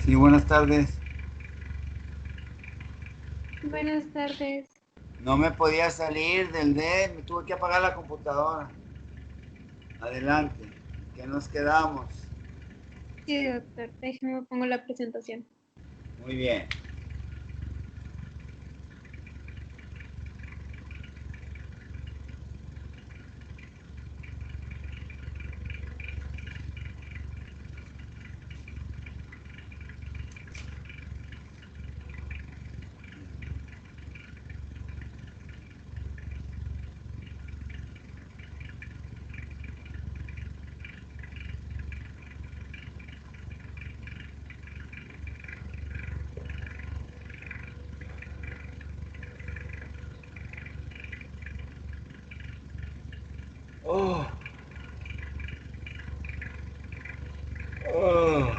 Sí, buenas tardes. Buenas tardes. No me podía salir del D, me tuve que apagar la computadora. Adelante, ¿qué nos quedamos? Sí, doctor. Déjeme pongo la presentación. Muy bien. Oh, oh.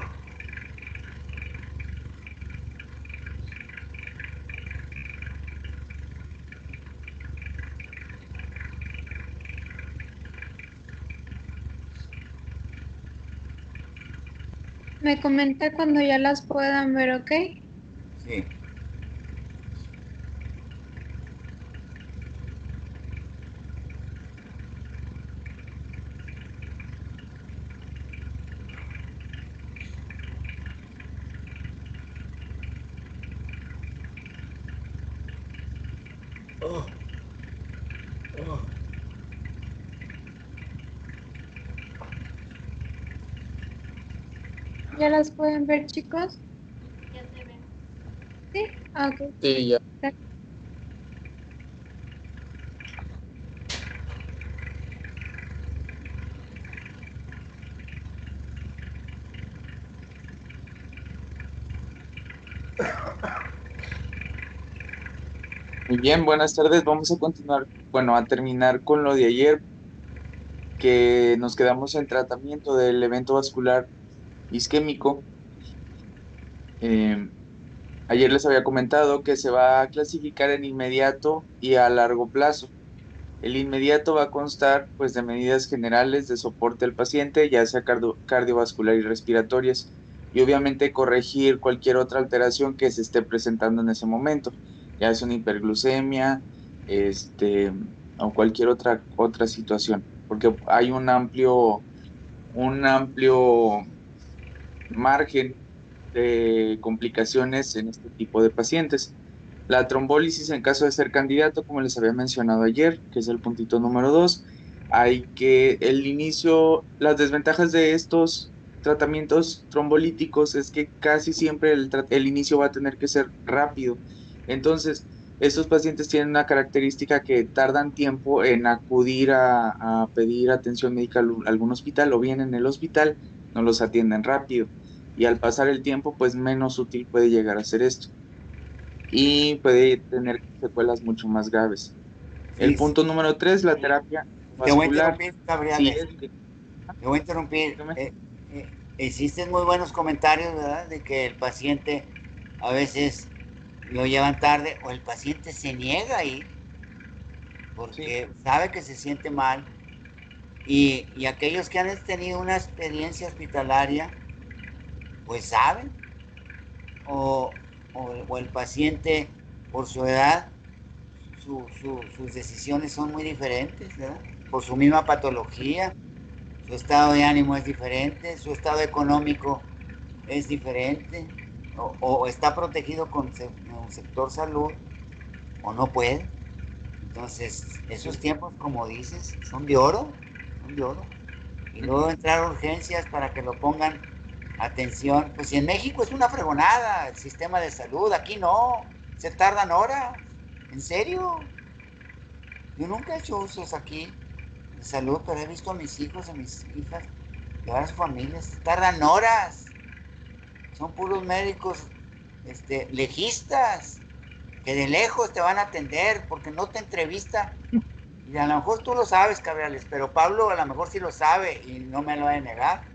Me comenta cuando ya las puedan ver, ¿ok? Sí. Oh, oh. ¿Ya las pueden ver, chicos? Sí. Ah, ok. Sí, ya. Muy bien, buenas tardes. Vamos a continuar, bueno, a terminar con lo de ayer, que nos quedamos en tratamiento del evento vascular isquémico. Eh, Ayer les había comentado que se va a clasificar en inmediato y a largo plazo. El inmediato va a constar, pues, de medidas generales de soporte al paciente, ya sea cardiovascular y respiratorias, y obviamente corregir cualquier otra alteración que se esté presentando en ese momento, ya es una hiperglucemia, este, o cualquier otra situación, porque hay un amplio margen de complicaciones en este tipo de pacientes. La trombólisis en caso de ser candidato, como les había mencionado ayer, que es el puntito número 2, hay que el inicio, las desventajas de estos tratamientos trombolíticos es que casi siempre el inicio va a tener que ser rápido. Entonces, estos pacientes tienen una característica que tardan tiempo en acudir a pedir atención médica a algún hospital, o bien en el hospital no los atienden rápido. Y al pasar el tiempo, pues menos útil puede llegar a ser esto y puede tener secuelas mucho más graves. El Sí, sí. punto número 3, la terapia Te voy a vascular. interrumpir, Sí, Gabriel. Te voy a interrumpir. dígame. Hiciste muy buenos comentarios, ¿verdad? De que el paciente a veces lo llevan tarde o el paciente se niega a ir Sí, porque sabe que se siente mal. Y aquellos que han tenido una experiencia hospitalaria, pues saben, o, o el paciente por su edad, sus decisiones son muy diferentes, ¿verdad? Por su misma patología, su estado de ánimo es diferente, su estado económico es diferente, o está protegido con un sector salud, o no puede. Entonces, esos sí, tiempos, como dices, son de oro, son de oro. Y luego ujú, entrar a urgencias para que lo pongan atención. Pues si en México es una fregonada el sistema de salud, aquí no, se tardan horas, en serio. Yo nunca he hecho usos aquí de salud, pero he visto a mis hijos, a mis hijas, llevar a sus familias, tardan horas. Son puros médicos legistas, que de lejos te van a atender porque no te entrevista. Y a lo mejor tú lo sabes, Cabrales, pero Pablo a lo mejor sí lo sabe y no me lo va a negar.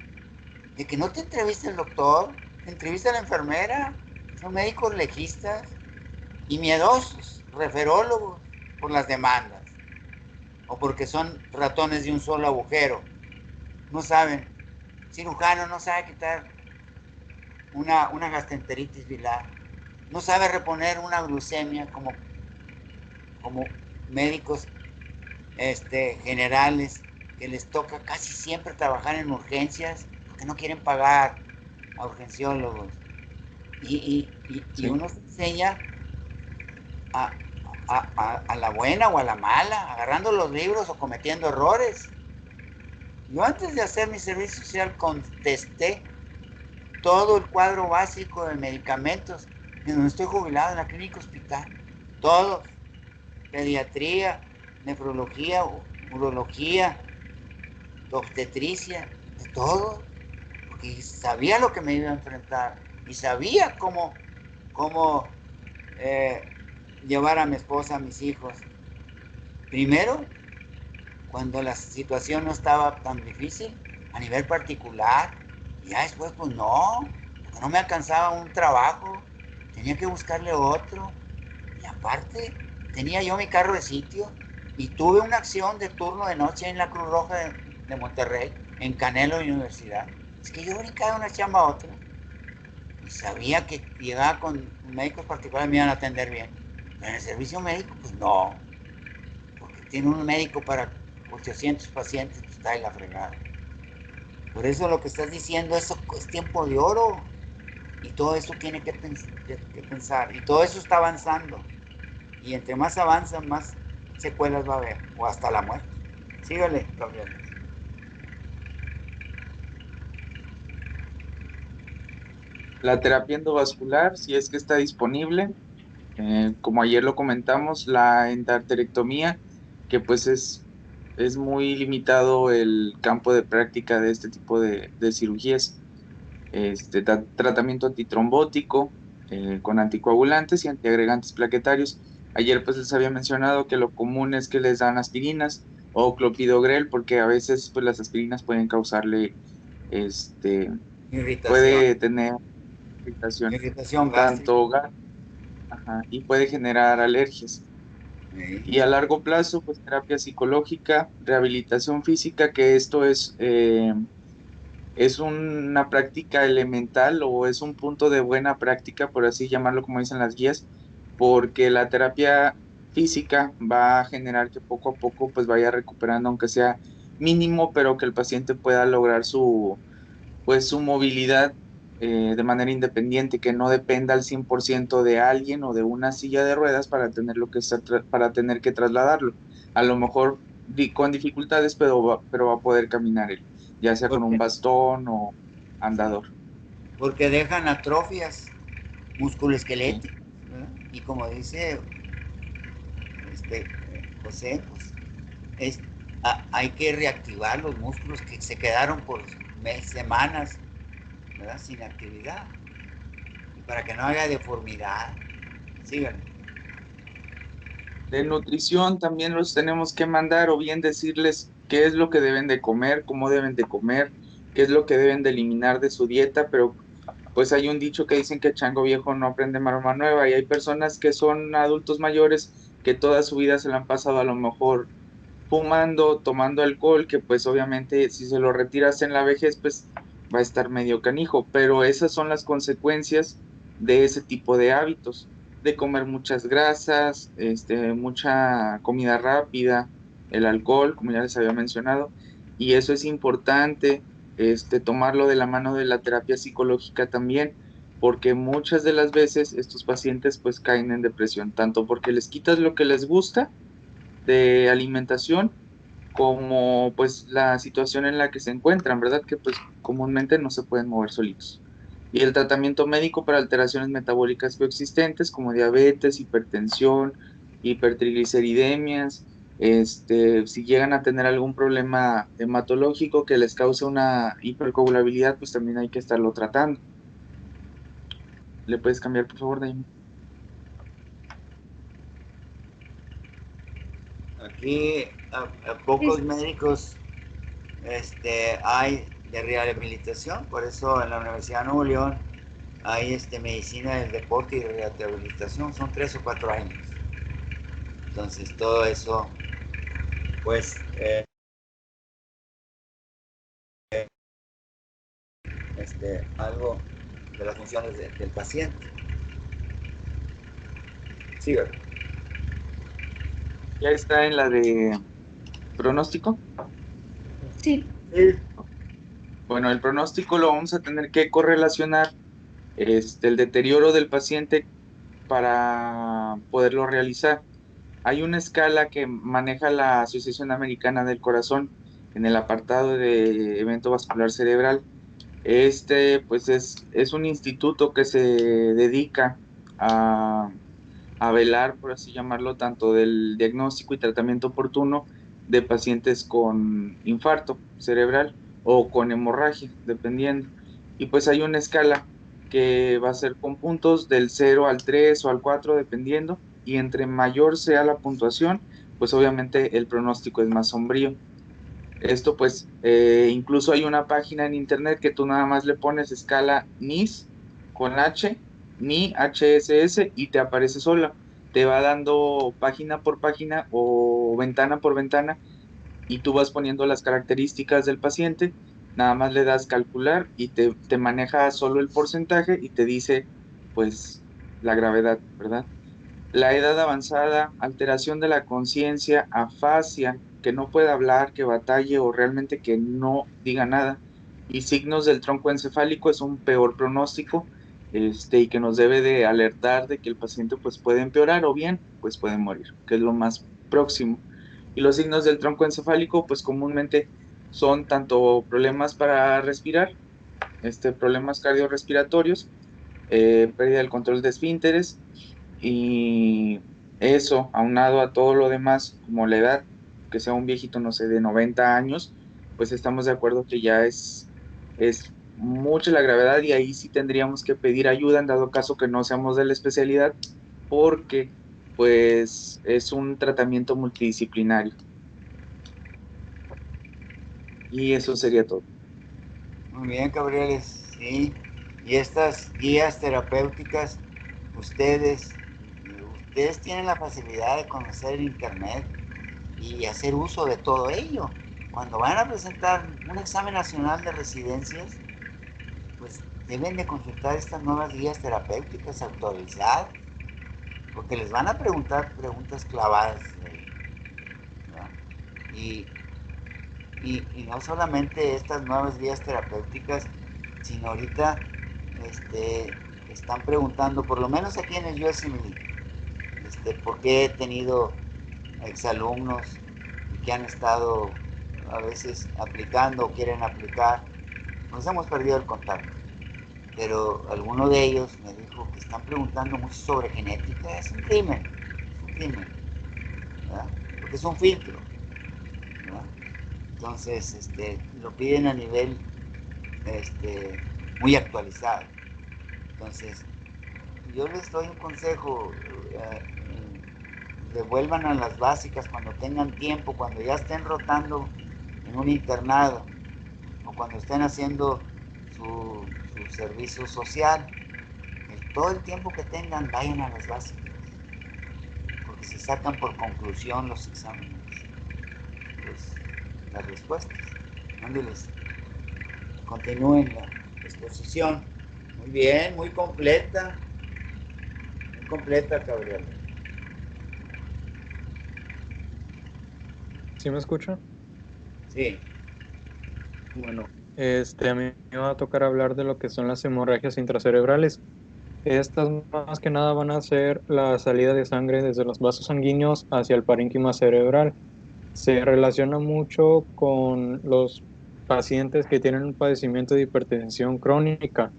De que no te entrevista el doctor, te entrevista la enfermera, son médicos legistas y miedosos, referólogos por las demandas o porque son ratones de un solo agujero. No saben, cirujano no sabe quitar una gastroenteritis bilar, no sabe reponer una glucemia como médicos generales que les toca casi siempre trabajar en urgencias porque no quieren pagar a urgenciólogos. Y Sí. uno se enseña a la buena o a la mala, agarrando los libros o cometiendo errores. Yo antes de hacer mi servicio social contesté todo el cuadro básico de medicamentos en donde estoy jubilado en la clínica hospital. Todos. Pediatría, nefrología, urología, obstetricia, de todo. Porque sabía lo que me iba a enfrentar y sabía cómo llevar a mi esposa, a mis hijos. Primero, cuando la situación no estaba tan difícil, a nivel particular, y ya después, pues no, porque no me alcanzaba un trabajo, tenía que buscarle otro, y aparte, tenía yo mi carro de sitio, y tuve una acción de turno de noche en la Cruz Roja de Monterrey, en Canelo Universidad. Es que yo brincaba de una chamba a otra, y sabía que llegaba con médicos particulares me iban a atender bien. Pero en el servicio médico, pues no, porque tiene un médico para 800 pacientes, pues está en la fregada. Por eso lo que estás diciendo, eso es tiempo de oro. Y todo eso tiene que pensar. Y todo eso está avanzando. Y entre más avanza, más secuelas va a haber. O hasta la muerte. Sígale, Gabriel. La terapia endovascular, si es que está disponible, como ayer lo comentamos, la endarterectomía, que pues es muy limitado el campo de práctica de este tipo de cirugías. Tratamiento antitrombótico con anticoagulantes y antiagregantes plaquetarios. Ayer pues les había mencionado que lo común es que les dan aspirinas o clopidogrel porque a veces pues las aspirinas pueden causarle, Irritación. puede tener irritación, Irritación gástrica. tanto gas, ajá, y puede generar alergias. Sí. Y a largo plazo pues terapia psicológica, rehabilitación física, que esto es una práctica elemental o es un punto de buena práctica, por así llamarlo como dicen las guías, porque la terapia física va a generar que poco a poco pues vaya recuperando, aunque sea mínimo, pero que el paciente pueda lograr pues su movilidad de manera independiente, que no dependa al 100% de alguien o de una silla de ruedas para para tener que trasladarlo. A lo mejor con dificultades, pero va a poder caminar él, ya sea con un Porque, bastón o andador. porque dejan atrofias Sí, musculoesqueléticas. ¿Verdad? Y como dice este, José, pues hay que reactivar los músculos que se quedaron por semanas, ¿verdad? Sin actividad. Y para que no haya deformidad. Síganme. de nutrición también los tenemos que mandar o bien decirles qué es lo que deben de comer, cómo deben de comer, qué es lo que deben de eliminar de su dieta, pero pues hay un dicho que dicen que chango viejo no aprende maroma nueva y hay personas que son adultos mayores que toda su vida se la han pasado a lo mejor fumando, tomando alcohol, que pues obviamente si se lo retiras en la vejez pues va a estar medio canijo, pero esas son las consecuencias de ese tipo de hábitos, de comer muchas grasas, mucha comida rápida, el alcohol, como ya les había mencionado, y eso es importante, tomarlo de la mano de la terapia psicológica también, porque muchas de las veces estos pacientes pues caen en depresión, tanto porque les quitas lo que les gusta de alimentación, como pues la situación en la que se encuentran, ¿verdad? Que pues comúnmente no se pueden mover solitos. Y el tratamiento médico para alteraciones metabólicas coexistentes como diabetes, hipertensión, hipertrigliceridemias, si llegan a tener algún problema hematológico que les cause una hipercoagulabilidad, pues también hay que estarlo tratando. ¿Le puedes cambiar, por favor, David? Aquí a pocos Es- médicos hay de rehabilitación, por eso en la Universidad de Nuevo León hay medicina del deporte y de rehabilitación, son 3 o 4 años. Entonces todo eso, pues, algo de las funciones del paciente. Siga. Ya está en la de pronóstico. Sí. Sí. Bueno, el pronóstico lo vamos a tener que correlacionar el deterioro del paciente para poderlo realizar. Hay una escala que maneja la Asociación Americana del Corazón en el apartado de evento vascular cerebral. Pues es un instituto que se dedica a, a velar, por así llamarlo, tanto del diagnóstico y tratamiento oportuno de pacientes con infarto cerebral o con hemorragia, dependiendo. Y pues hay una escala que va a ser con puntos del 0 al 3 o al 4, dependiendo, y entre mayor sea la puntuación, pues obviamente el pronóstico es más sombrío. Esto pues, incluso hay una página en internet que tú nada más le pones escala NIS con H, NI, HSS y te aparece sola. Te va dando página por página o ventana por ventana y tú vas poniendo las características del paciente, nada más le das calcular y te maneja solo el porcentaje y te dice pues la gravedad, ¿verdad? La edad avanzada, alteración de la conciencia, afasia, que no pueda hablar, que batalle o realmente que no diga nada. Y signos del tronco encefálico es un peor pronóstico, y que nos debe de alertar de que el paciente pues puede empeorar o bien pues puede morir, que es lo más próximo. Y los signos del tronco encefálico pues comúnmente son tanto problemas para respirar, problemas cardiorrespiratorios, pérdida del control de esfínteres, y eso, aunado a todo lo demás, como la edad, que sea un viejito, no sé, de 90 años, pues estamos de acuerdo que ya es mucha la gravedad y ahí sí tendríamos que pedir ayuda en dado caso que no seamos de la especialidad, porque pues es un tratamiento multidisciplinario. Y eso sería todo. Muy bien, Gabrieles, sí. Y estas guías terapéuticas, ustedes, ustedes tienen la facilidad de conocer el Internet y hacer uso de todo ello. Cuando van a presentar un examen nacional de residencias, pues deben de consultar estas nuevas guías terapéuticas autorizadas, porque les van a preguntar preguntas clavadas. ¿Verdad? Y, y no solamente estas nuevas guías terapéuticas, sino ahorita están preguntando, por lo menos aquí en el USMLE, porque he tenido exalumnos que han estado a veces aplicando o quieren aplicar. Nos hemos perdido el contacto, pero alguno de ellos me dijo que están preguntando mucho sobre genética. Es un crimen, ¿verdad? Porque es un filtro, ¿verdad? Entonces lo piden a nivel muy actualizado. Entonces yo les doy un consejo: devuelvan a las básicas cuando tengan tiempo, cuando ya estén rotando en un internado o cuando estén haciendo su servicio social. Todo el tiempo que tengan, vayan a las básicas, porque se sacan por conclusión los exámenes, pues, las respuestas. Ándeles, continúen la exposición. Muy bien, muy completa, Gabriel. ¿Sí me escucha? Sí. Bueno, a mí me va a tocar hablar de lo que son las hemorragias intracerebrales. Estas más que nada van a ser la salida de sangre desde los vasos sanguíneos hacia el parénquima cerebral. Se relaciona mucho con los pacientes que tienen un padecimiento de hipertensión crónica.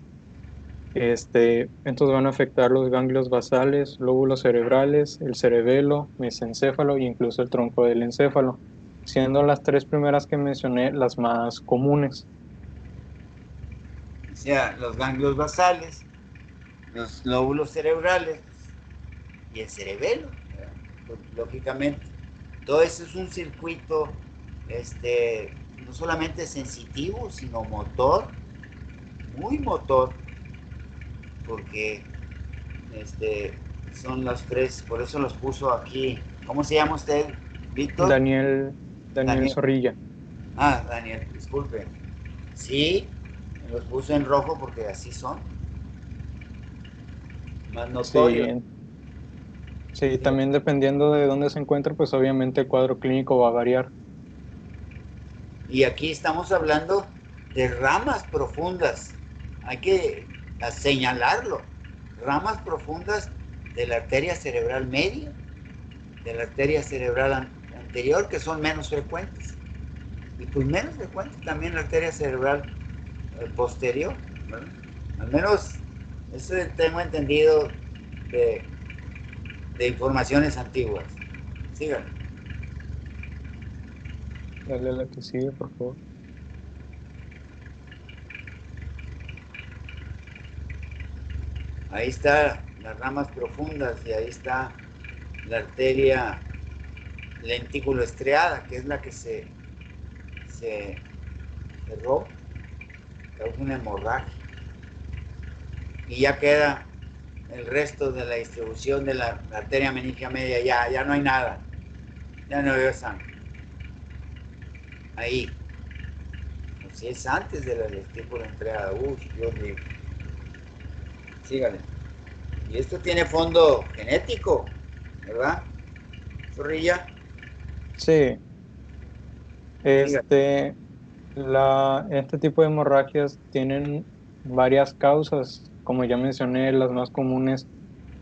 Estos van a afectar los ganglios basales, lóbulos cerebrales, el cerebelo, mesencéfalo e incluso el tronco del encéfalo, siendo las tres primeras que mencioné las más comunes. O sea, los ganglios basales, los lóbulos cerebrales y el cerebelo, pues, lógicamente. Todo eso es un circuito, no solamente sensitivo, sino motor, muy motor, porque son los tres, por eso los puso aquí. ¿Cómo se llama usted, Víctor? Daniel Daniel. Zorrilla. Daniel, disculpe. Sí, los puso en rojo porque así son. más Sí, notorio. sí, también dependiendo de dónde se encuentre, pues obviamente el cuadro clínico va a variar. Y aquí estamos hablando de ramas profundas. Hay que señalarlo. Ramas profundas de la arteria cerebral media, de la arteria cerebral anterior, que son menos frecuentes. Y pues menos frecuente también la arteria cerebral posterior, ¿verdad? Al menos eso tengo entendido de, de informaciones antiguas. Síganme. Dale a la que sigue, por favor. Ahí está las ramas profundas y ahí está la arteria lentículo estriada, que es la que se rompe, causa una hemorragia. Y ya queda el resto de la distribución de la arteria meningia media, ya no hay nada, ya no veo sangre. Ahí, si es antes de la lentículo estriada, Dios mío. Sígale. Y esto tiene fondo genético, ¿verdad? Zorrilla, Sí, sígale. este, este tipo de hemorragias tienen varias causas. Como ya mencioné, las más comunes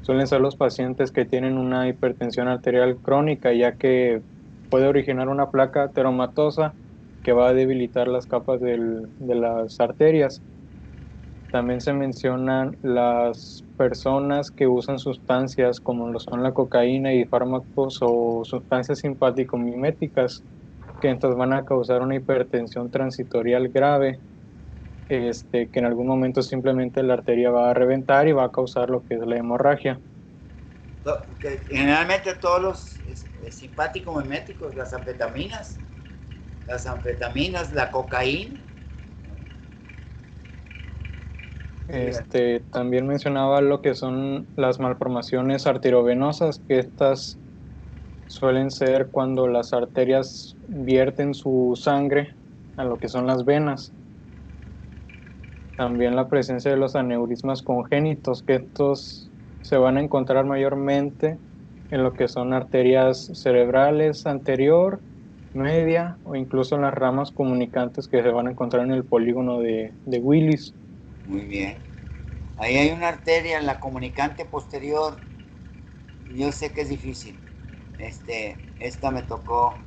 suelen ser los pacientes que tienen una hipertensión arterial crónica, ya que puede originar una placa ateromatosa que va a debilitar las capas de las arterias. También se mencionan las personas que usan sustancias como lo son la cocaína y fármacos o sustancias simpático-miméticas, que entonces van a causar una hipertensión transitorial grave, que en algún momento simplemente la arteria va a reventar y va a causar lo que es la hemorragia. Que generalmente todos los simpáticos miméticos, las anfetaminas, la cocaína. Sigan. También mencionaba lo que son las malformaciones arteriovenosas, que estas suelen ser cuando las arterias vierten su sangre a lo que son las venas. También la presencia de los aneurismas congénitos, que estos se van a encontrar mayormente en lo que son arterias cerebrales anterior, media o incluso en las ramas comunicantes que se van a encontrar en el polígono de Willis. Muy bien. Ahí hay una arteria en la comunicante posterior. Yo sé que es difícil. Esta me tocó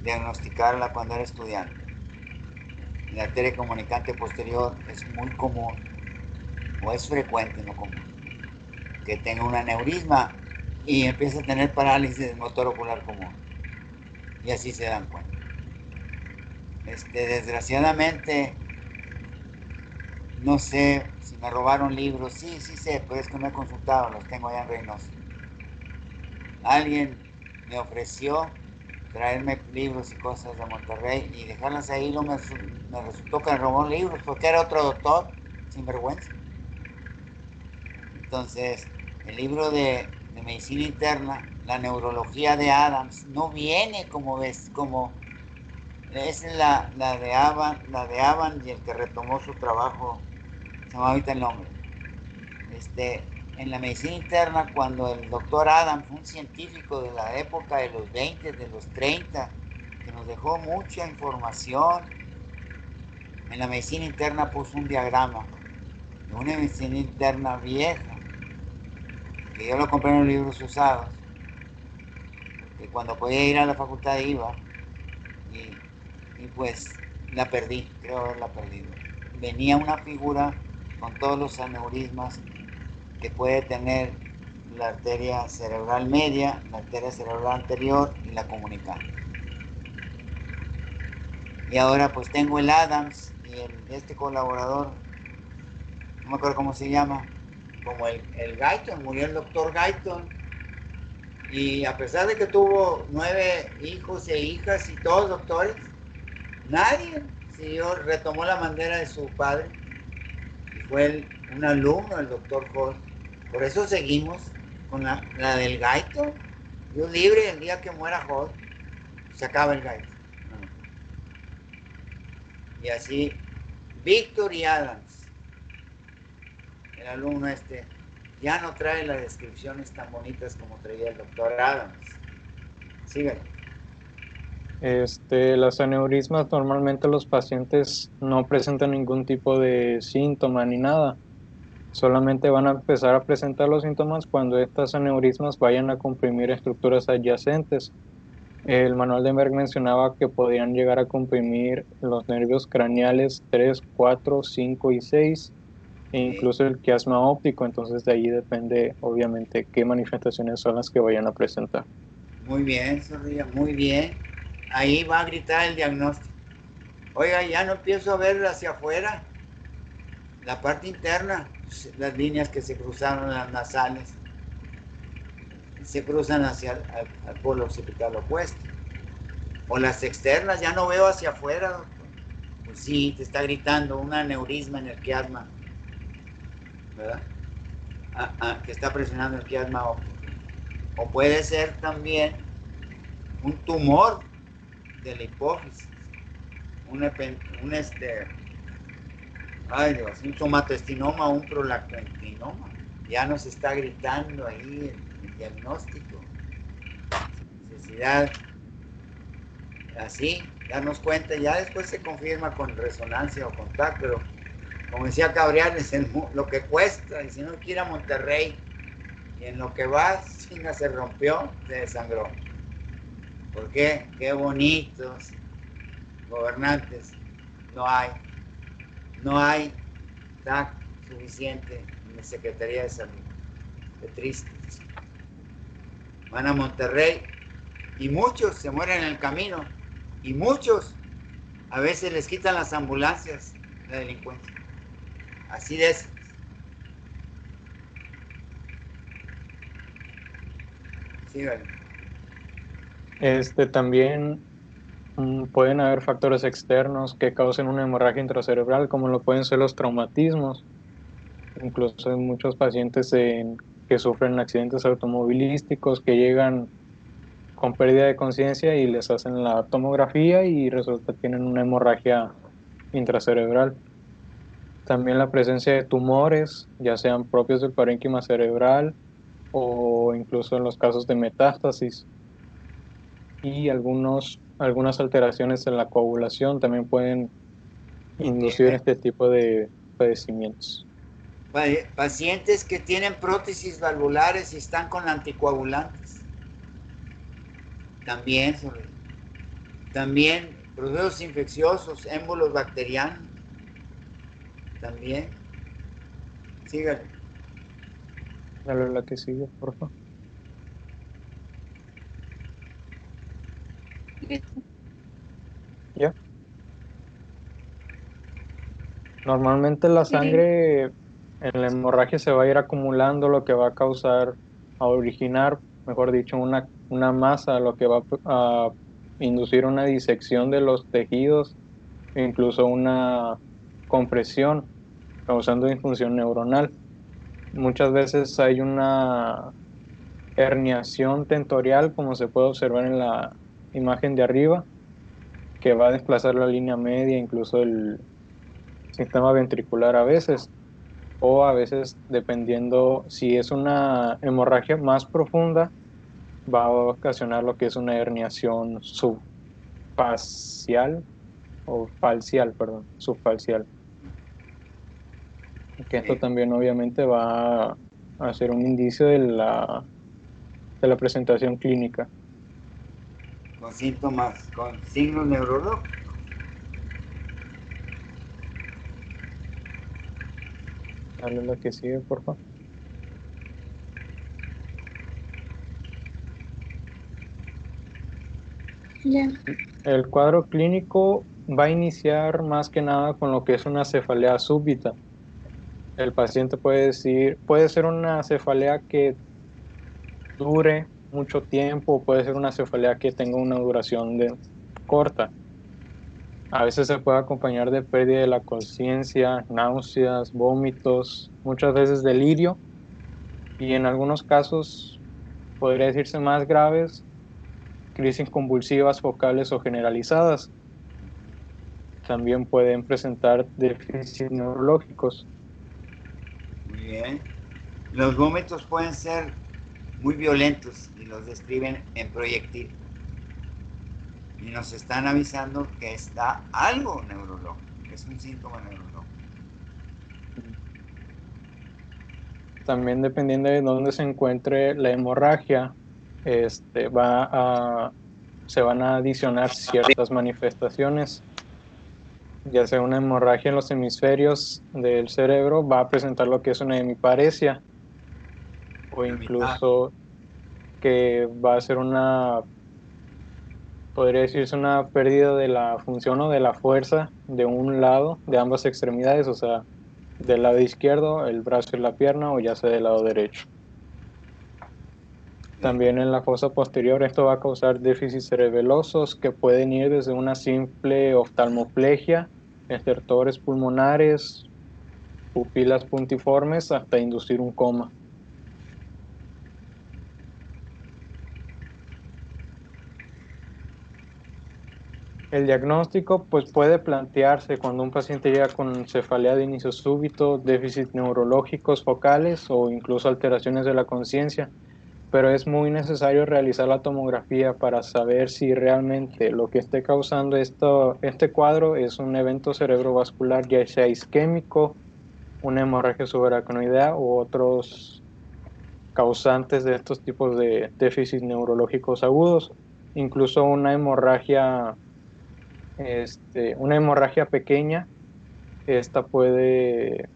diagnosticarla cuando era estudiante. La arteria comunicante posterior es muy común, o es frecuente, no común, que tenga un aneurisma y empieza a tener parálisis del motor ocular común. Y así se dan cuenta. Desgraciadamente, no sé si me robaron libros. Sí, sí sé, pero es que no he consultado, los tengo allá en Reynosa. Alguien me ofreció traerme libros y cosas de Monterrey y dejarlas ahí. No me resultó que me robó libros porque era otro doctor, sin vergüenza. Entonces, el libro de medicina interna, la neurología de Adams, no viene como ves, como es la de Avan y el que retomó su trabajo, se me ahorita el nombre. En la medicina interna, cuando el doctor Adams fue un científico de la época de los 20, de los 30, que nos dejó mucha información, en la medicina interna puso un diagrama de una medicina interna vieja, que yo lo compré en los libros usados, que cuando podía ir a la facultad iba, y pues la perdí, creo haberla perdido. Venía una figura con todos los aneurismas que puede tener la arteria cerebral media, la arteria cerebral anterior y la comunicante. Y ahora pues tengo el Adams y este colaborador, no me acuerdo cómo se llama, como el Guyton, murió el doctor Guyton, y a pesar de que tuvo 9 hijos e hijas y todos doctores, nadie retomó la bandera de su padre, y fue un alumno del doctor Hall. Por eso seguimos con la del Guyton. Dios libre, el día que muera Hall, se acaba el Guyton. Y así, Victor y Adams, el alumno ya no trae las descripciones tan bonitas como traía el doctor Adams. Síganme. Las aneurismas normalmente los pacientes no presentan ningún tipo de síntoma ni nada. Solamente van a empezar a presentar los síntomas cuando estas aneurismas vayan a comprimir estructuras adyacentes. El manual de Merck mencionaba que podían llegar a comprimir los nervios craneales 3, 4, 5 y 6 e Sí. incluso el quiasma óptico. Entonces de ahí depende obviamente qué manifestaciones son las que vayan a presentar. Muy bien, Zorrilla, muy bien. Ahí va a gritar el diagnóstico. Oiga, ya no empiezo a ver hacia afuera, la parte interna, las líneas que se cruzaron, las nasales, se cruzan hacia al polo occipital opuesto. O las externas, ya no veo hacia afuera, doctor. Pues sí, te está gritando un aneurisma en el quiasma, ¿verdad? Que está presionando el quiasma óptico. O puede ser también un tumor de la hipófisis, un somatoestinoma o un prolactoestinoma. Ya nos está gritando ahí el diagnóstico. Necesidad, así, darnos cuenta, ya después se confirma con resonancia o con TAC, pero como decía Cabriales, lo que cuesta, y si no quiere a Monterrey, y en lo que va, chinga, se rompió, se desangró. ¿Por qué? Qué bonitos gobernantes. No hay TAC suficiente en la Secretaría de Salud. Qué triste. Van a Monterrey y muchos se mueren en el camino. Y muchos a veces les quitan las ambulancias, la delincuencia. Así de eso. Sí, vale. También pueden haber factores externos que causen una hemorragia intracerebral, como lo pueden ser los traumatismos. Incluso hay muchos pacientes que sufren accidentes automovilísticos que llegan con pérdida de conciencia y les hacen la tomografía y resulta que tienen una hemorragia intracerebral. También la presencia de tumores, ya sean propios del parénquima cerebral o incluso en los casos de metástasis. Y algunas alteraciones en la coagulación también pueden inducir este tipo de padecimientos. Pacientes que tienen prótesis valvulares y están con anticoagulantes. También procesos infecciosos, émbolos bacterianos. También. Síganme. Dale la que sigue, por favor. ¿Ya? Normalmente la sangre en la hemorragia se va a ir acumulando, lo que va a originar, mejor dicho, una masa, lo que va a inducir una disección de los tejidos e incluso una compresión, causando disfunción neuronal. Muchas veces hay una herniación tentorial, como se puede observar en la imagen de arriba, que va a desplazar la línea media, incluso el sistema ventricular a veces, o a veces, dependiendo si es una hemorragia más profunda, va a ocasionar lo que es una herniación subfacial o falcial, perdón, subfacial. Que esto también obviamente va a ser un indicio de la presentación clínica. Con síntomas, con signos neurológicos. Dale la que sigue, por favor. Ya. El cuadro clínico va a iniciar más que nada con lo que es una cefalea súbita. El paciente puede ser una cefalea que dure mucho tiempo, puede ser una cefalea que tenga una duración corta. A veces se puede acompañar de pérdida de la conciencia, náuseas, vómitos, muchas veces delirio y en algunos casos, podría decirse más graves, crisis convulsivas focales o generalizadas. También pueden presentar déficits neurológicos. Muy bien. Los vómitos pueden ser muy violentos y los describen en proyectil. Y nos están avisando que está algo neurológico, es un síntoma neurológico. También dependiendo de dónde se encuentre la hemorragia, se van a adicionar ciertas manifestaciones, ya sea una hemorragia en los hemisferios del cerebro, va a presentar lo que es una hemiparesia, o incluso que va a ser podría decirse una pérdida de la función o de la fuerza de un lado, de ambas extremidades, o sea, del lado izquierdo, el brazo y la pierna, o ya sea del lado derecho. También en la fosa posterior esto va a causar déficits cerebelosos que pueden ir desde una simple oftalmoplegia, estertores pulmonares, pupilas puntiformes, hasta inducir un coma. El diagnóstico pues puede plantearse cuando un paciente llega con cefalea de inicio súbito, déficits neurológicos focales o incluso alteraciones de la conciencia, pero es muy necesario realizar la tomografía para saber si realmente lo que esté causando este cuadro es un evento cerebrovascular, ya sea isquémico, una hemorragia subaracnoidea u otros causantes de estos tipos de déficits neurológicos agudos, incluso una hemorragia pequeña. Esta puede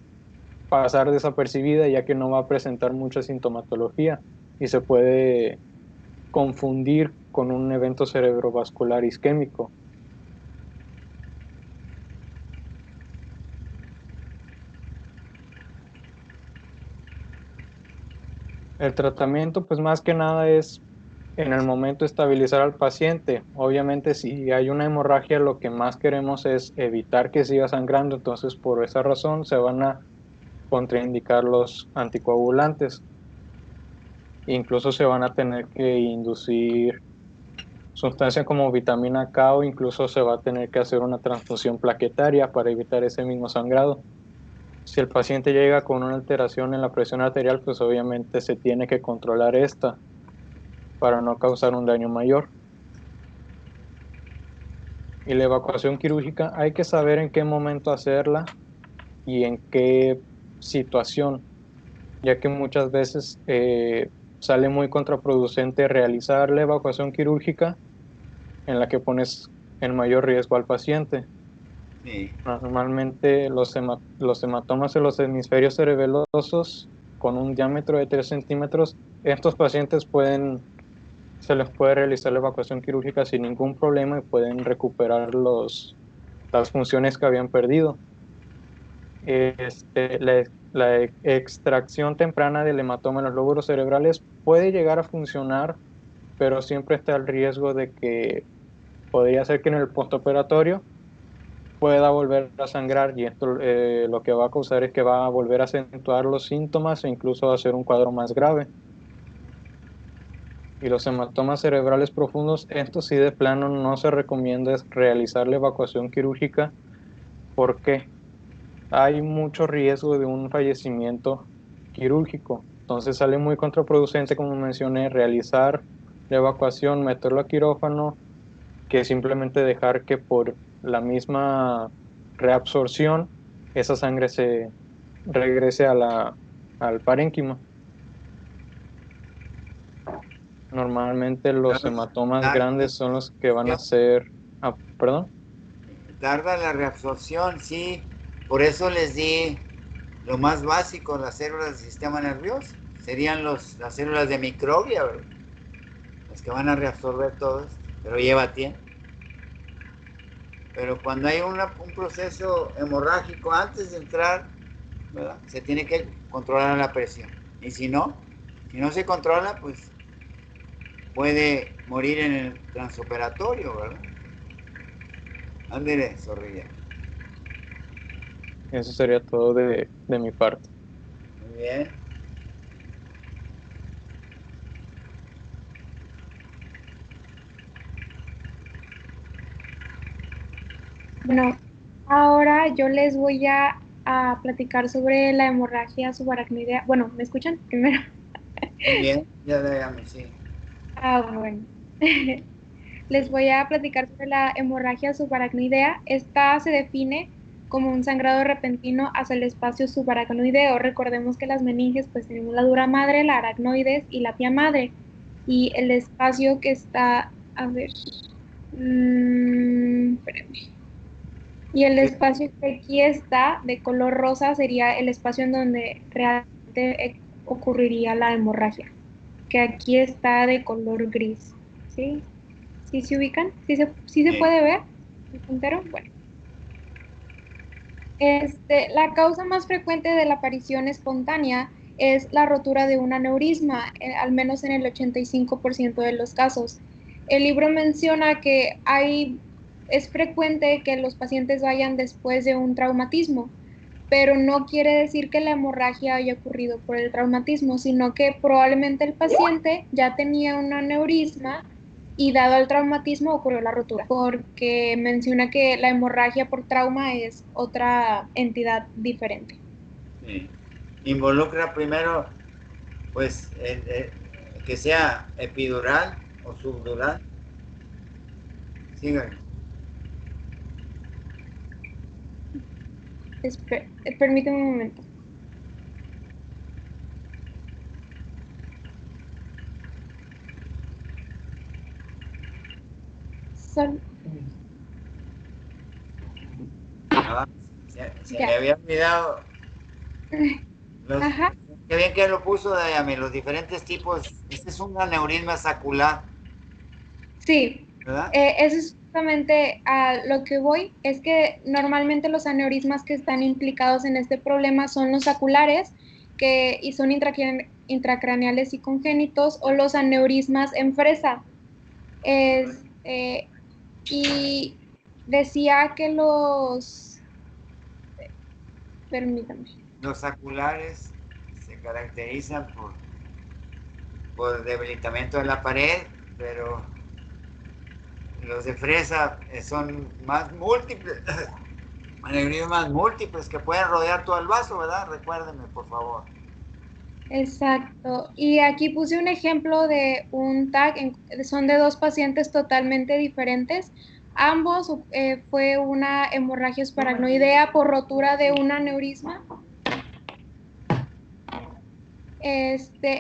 pasar desapercibida ya que no va a presentar mucha sintomatología y se puede confundir con un evento cerebrovascular isquémico. El tratamiento, pues más que nada es en el momento estabilizar al paciente. Obviamente, si hay una hemorragia, lo que más queremos es evitar que siga sangrando, entonces por esa razón se van a contraindicar los anticoagulantes. Incluso se van a tener que inducir sustancias como vitamina K o incluso se va a tener que hacer una transfusión plaquetaria para evitar ese mismo sangrado. Si el paciente llega con una alteración en la presión arterial, pues obviamente se tiene que controlar esta para no causar un daño mayor. Y la evacuación quirúrgica hay que saber en qué momento hacerla y en qué situación, ya que muchas veces sale muy contraproducente realizar la evacuación quirúrgica en la que pones en mayor riesgo al paciente. Sí. Normalmente los hematomas en los hemisferios cerebelosos con un diámetro de 3 centímetros, estos pacientes se les puede realizar la evacuación quirúrgica sin ningún problema y pueden recuperar las funciones que habían perdido. La extracción temprana del hematoma en los lóbulos cerebrales puede llegar a funcionar, pero siempre está el riesgo de que podría ser que en el postoperatorio pueda volver a sangrar y esto lo que va a causar es que va a volver a acentuar los síntomas e incluso a hacer un cuadro más grave. Y los hematomas cerebrales profundos, estos sí de plano no se recomienda realizar la evacuación quirúrgica porque hay mucho riesgo de un fallecimiento quirúrgico. Entonces sale muy contraproducente, como mencioné, realizar la evacuación, meterlo a quirófano, que simplemente dejar que por la misma reabsorción esa sangre se regrese al parénquima. Normalmente los hematomas grandes son los que van a ser... ¿Perdón? Tarda la reabsorción, sí. Por eso les di lo más básico, las células del sistema nervioso. Serían las células de microglia, ¿verdad? Las que van a reabsorber todo esto, pero lleva tiempo. Pero cuando hay un proceso hemorrágico antes de entrar, ¿verdad? Se tiene que controlar la presión. Y si no se controla, pues puede morir en el transoperatorio, ¿verdad? Ándele, Zorrilla. Eso sería todo de mi parte. Muy bien. Bueno, ahora yo les voy a a platicar sobre la hemorragia subaracnoidea. Bueno, ¿me escuchan primero? Muy bien, ya dígame, sí. Bueno. Les voy a platicar sobre la hemorragia subaracnoidea. Esta se define como un sangrado repentino hacia el espacio subaracnoideo. Recordemos que las meninges pues tenemos la dura madre, la aracnoides y la pia madre. Y el espacio que está, a ver, espérenme. Y el espacio que aquí está de color rosa sería el espacio en donde realmente ocurriría la hemorragia, que aquí está de color gris. ¿Sí? ¿Sí se ubican? ¿Sí se puede ver el puntero? Bueno. La causa más frecuente de la aparición espontánea es la rotura de un aneurisma, al menos en el 85% de los casos. El libro menciona que es frecuente que los pacientes vayan después de un traumatismo, pero no quiere decir que la hemorragia haya ocurrido por el traumatismo, sino que probablemente el paciente ya tenía un aneurisma y dado el traumatismo ocurrió la rotura, porque menciona que la hemorragia por trauma es otra entidad diferente. Sí. Involucra primero, pues, que sea epidural o subdural. Síganme. Permíteme un momento. Sol- Ah, se me había olvidado. Ajá. Qué bien que lo puso, Dayami, los diferentes tipos. Este es un aneurisma sacular, Sí, ¿verdad? eso es justamente a lo que voy, es que normalmente los aneurismas que están implicados en este problema son los saculares, y son intracraneales y congénitos, o los aneurismas en fresa. Y decía que permítame. Los saculares se caracterizan por debilitamiento de la pared, pero los de fresa son más múltiples, aneurismas múltiples que pueden rodear todo el vaso, ¿verdad? Recuérdeme, por favor. Exacto. Y aquí puse un ejemplo de un TAC, son de dos pacientes totalmente diferentes. Ambos fue una hemorragia esparagnoidea por rotura de un aneurisma.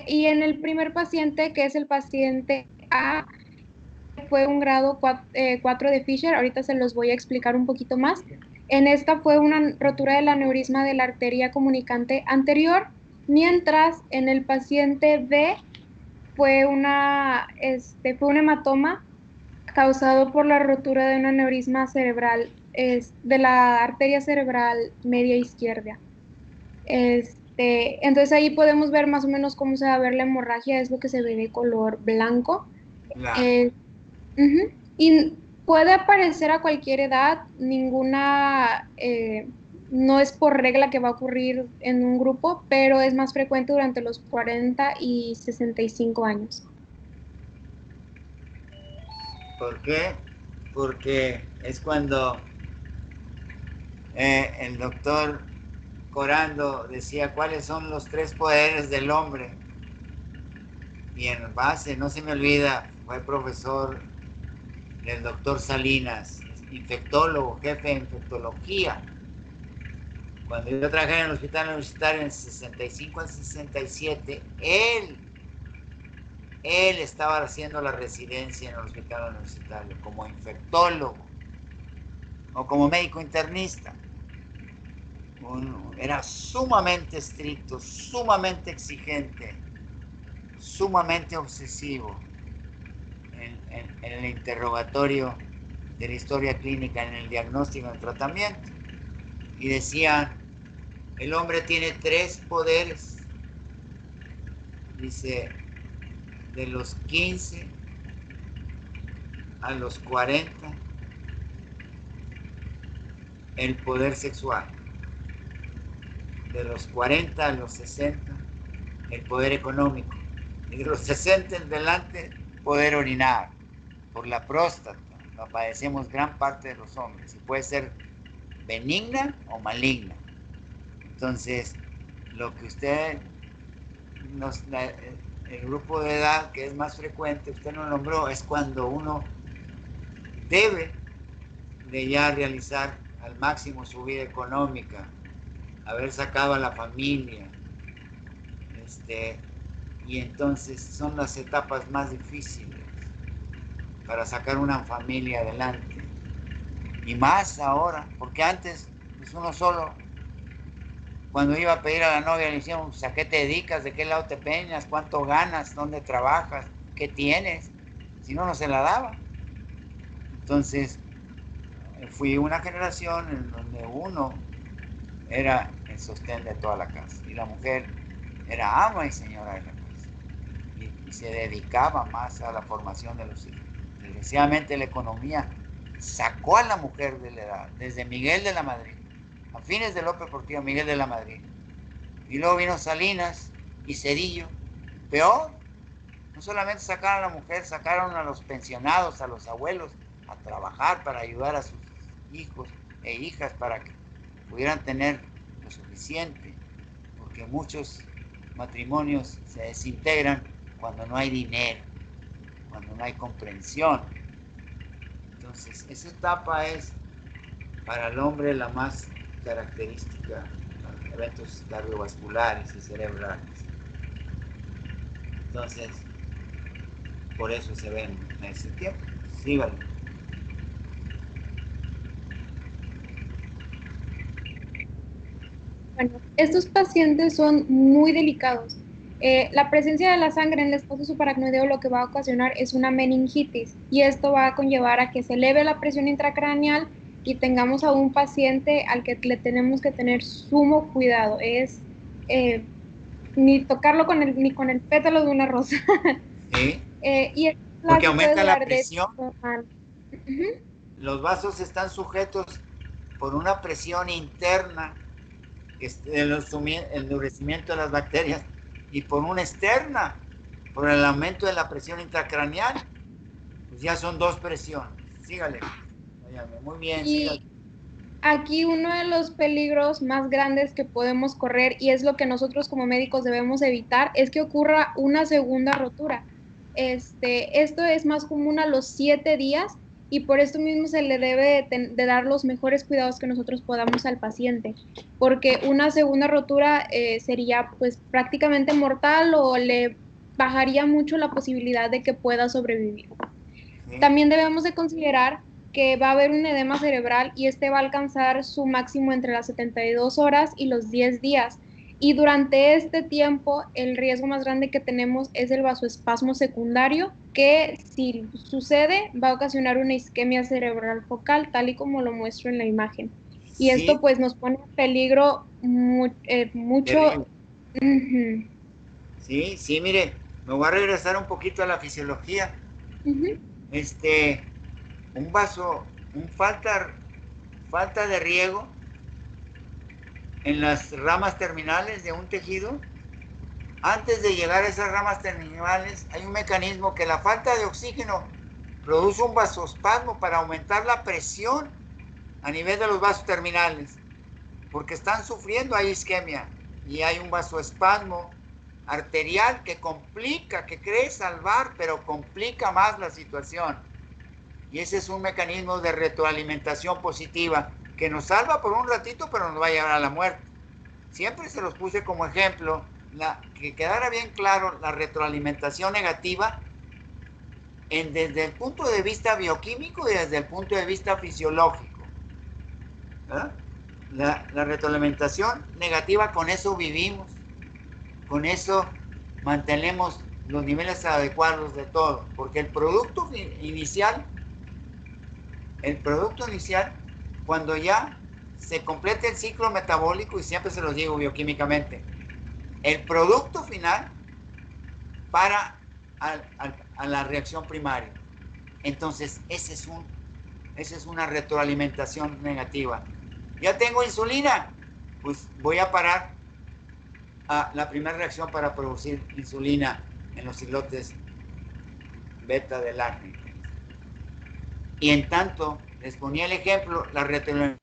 Y en el primer paciente, que es el paciente A, fue un grado 4 de Fisher, ahorita se los voy a explicar un poquito más. En esta fue una rotura del aneurisma de la arteria comunicante anterior, mientras en el paciente B fue un hematoma causado por la rotura de un aneurisma cerebral, de la arteria cerebral media izquierda. Entonces ahí podemos ver más o menos cómo se va a ver la hemorragia, es lo que se ve de color blanco. Claro. Y puede aparecer a cualquier edad, no es por regla que va a ocurrir en un grupo, pero es más frecuente durante los 40 y 65 años. ¿Por qué? Porque es cuando el doctor Corando decía cuáles son los 3 poderes del hombre. Y en base, no se me olvida, fue profesor del doctor Salinas, infectólogo, jefe de infectología. Cuando yo trabajé en el hospital universitario en 65 al 67, él estaba haciendo la residencia en el hospital universitario como infectólogo o como médico internista. Era sumamente estricto, sumamente exigente, sumamente obsesivo en el interrogatorio de la historia clínica, en el diagnóstico, en el tratamiento. Y decía, el hombre tiene 3 poderes. Dice, de los 15 a los 40, el poder sexual. De los 40 a los 60, el poder económico. Y de los 60 en adelante, poder orinar. Por la próstata, lo padecemos gran parte de los hombres. Y puede ser benigna o maligna. Entonces, lo que usted, el grupo de edad que es más frecuente, usted lo nombró, es cuando uno debe de ya realizar al máximo su vida económica, haber sacado a la familia, y entonces son las etapas más difíciles para sacar una familia adelante. Y más ahora, porque antes, pues uno solo, cuando iba a pedir a la novia, le decíamos, ¿a qué te dedicas? ¿De qué lado te peñas? ¿Cuánto ganas? ¿Dónde trabajas? ¿Qué tienes? Si no, no se la daba. Entonces, fui una generación en donde uno era el sostén de toda la casa y la mujer era ama y señora de la casa y se dedicaba más a la formación de los hijos. Desgraciadamente la economía sacó a la mujer de la edad, desde Miguel de la Madrid, a fines de López Portillo, Miguel de la Madrid, y luego vino Salinas y Cedillo, peor. No solamente sacaron a la mujer, sacaron a los pensionados, a los abuelos, a trabajar para ayudar a sus hijos e hijas para que pudieran tener lo suficiente, porque muchos matrimonios se desintegran cuando no hay dinero, cuando no hay comprensión. Entonces, esa etapa es para el hombre la más característica, eventos cardiovasculares y cerebrales. Entonces, por eso se ven en ese tiempo. Síganlo. Bueno, estos pacientes son muy delicados. La presencia de la sangre en el espacio subaracnoideo lo que va a ocasionar es una meningitis y esto va a conllevar a que se eleve la presión intracraneal y tengamos a un paciente al que le tenemos que tener sumo cuidado. Es ni tocarlo ni con el pétalo de una rosa. ¿Sí? Y el Porque clásico aumenta es la la presión. Uh-huh. Los vasos están sujetos por una presión interna, el endurecimiento de las bacterias, y por una externa, por el aumento de la presión intracraneal. Pues ya son dos presiones. Sígale. Muy bien, sígale. Y aquí uno de los peligros más grandes que podemos correr, y es lo que nosotros como médicos debemos evitar, es que ocurra una segunda rotura. Esto es más común a los 7 días y por esto mismo se le debe de dar los mejores cuidados que nosotros podamos al paciente, porque una segunda rotura sería pues prácticamente mortal o le bajaría mucho la posibilidad de que pueda sobrevivir. ¿Sí? También debemos de considerar que va a haber un edema cerebral y este va a alcanzar su máximo entre las 72 horas y los 10 días. Y durante este tiempo, el riesgo más grande que tenemos es el vasoespasmo secundario, que si sucede va a ocasionar una isquemia cerebral focal, tal y como lo muestro en la imagen. Y Sí, esto pues nos pone en peligro mucho. Uh-huh. Sí, sí, mire, me voy a regresar un poquito a la fisiología. Uh-huh. Un vaso, falta de riego en las ramas terminales de un tejido. Antes de llegar a esas ramas terminales, hay un mecanismo que la falta de oxígeno produce un vasoespasmo para aumentar la presión a nivel de los vasos terminales, porque están sufriendo, hay isquemia y hay un vasoespasmo arterial que complica, que cree salvar, pero complica más la situación. Y ese es un mecanismo de retroalimentación positiva que nos salva por un ratito, pero nos va a llevar a la muerte. Siempre se los puse como ejemplo, que quedara bien claro la retroalimentación negativa desde el punto de vista bioquímico y desde el punto de vista fisiológico. La retroalimentación negativa, con eso vivimos, con eso mantenemos los niveles adecuados de todo, porque el producto inicial, cuando ya se complete el ciclo metabólico, y siempre se los digo bioquímicamente, el producto final para a la reacción primaria. Entonces, esa es una retroalimentación negativa. Ya tengo insulina, pues voy a parar a la primera reacción para producir insulina en los islotes beta del acné. Y en tanto, les ponía el ejemplo, la retroalimentación